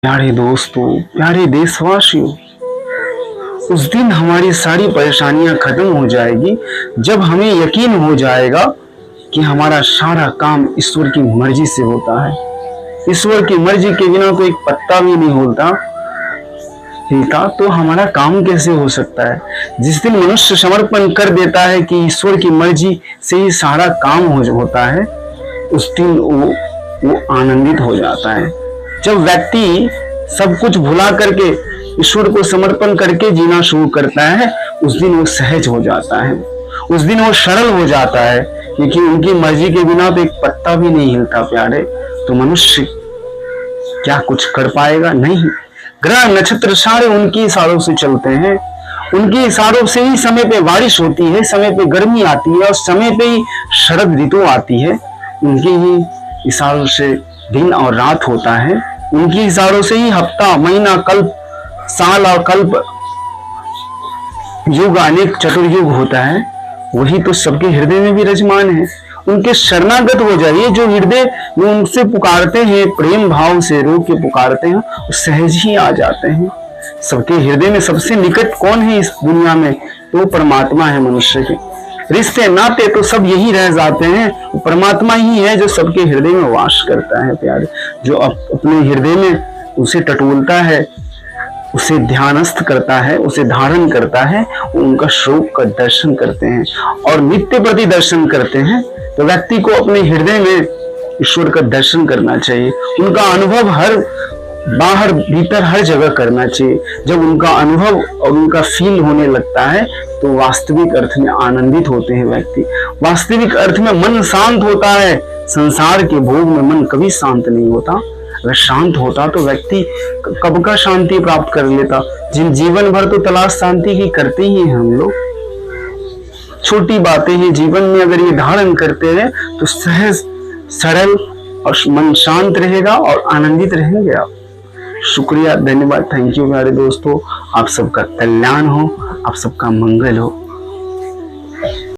प्यारे दोस्तों, प्यारे देशवासियों, उस दिन हमारी सारी परेशानियां खत्म हो जाएगी जब हमें यकीन हो जाएगा कि हमारा सारा काम ईश्वर की मर्जी से होता है। ईश्वर की मर्जी के बिना तो एक पत्ता भी नहीं हिलता, तो हमारा काम कैसे हो सकता है। जिस दिन मनुष्य समर्पण कर देता है कि ईश्वर की मर्जी से ही सारा काम होता है, उस दिन वो आनंदित हो जाता है। जब व्यक्ति सब कुछ भुला करके ईश्वर को समर्पण करके जीना शुरू करता है, उस दिन वो सहज हो जाता है, उस दिन वो सरल हो जाता है, क्योंकि उनकी मर्जी के बिना तो एक पत्ता भी नहीं हिलता। प्यारे, तो मनुष्य क्या कुछ कर पाएगा? नहीं। ग्रह नक्षत्र सारे उनके इशारों से चलते हैं, उनके इशारों से ही समय पे बारिश होती है, समय पे गर्मी आती है और समय पे ही शरद ऋतु आती है। उनके ही इशारों से दिन और रात होता है, उनके इशारों से ही हफ्ता, महीना, कल्प, साल और कल्प, युग, अनेक चतुर्युग होता है। वही तो सबके हृदय में विराजमान है। उनके शरणागत हो जाइए। जो हृदय में उनसे पुकारते हैं, प्रेम भाव से रो के पुकारते हैं, वो सहज ही आ जाते हैं। सबके हृदय में सबसे निकट कौन है इस दुनिया में? तो परमात्मा है। मनुष्य के रिश्ते नाते तो सब यही रह जाते हैं, परमात्मा ही है जो सबके हृदय में वास करता है। प्यारे, जो अपने हृदय में उसे टटोलता है, उसे ध्यानस्थ करता है, उसे धारण करता है, उनका स्वरूप का दर्शन करते हैं और नित्य प्रति दर्शन करते हैं। तो व्यक्ति को अपने हृदय में ईश्वर का दर्शन करना चाहिए। उनका अनुभव हर बाहर भीतर हर जगह करना चाहिए। जब उनका अनुभव और उनका फील होने लगता है तो वास्तविक अर्थ में आनंदित होते हैं व्यक्ति। वास्तविक अर्थ में मन शांत होता है। संसार के भोग में मन कभी शांत नहीं होता। अगर शांत होता तो व्यक्ति कब का शांति प्राप्त कर लेता। जिन जीवन भर तो तलाश शांति की करते ही हैं हम लोग। छोटी बातें हैं जीवन में, अगर ये धारण करते हैं तो सहज, सरल और मन शांत रहेगा और आनंदित रहेंगे आप। शुक्रिया, धन्यवाद, थैंक यू प्यारे दोस्तों। आप सबका कल्याण हो, आप सबका मंगल हो।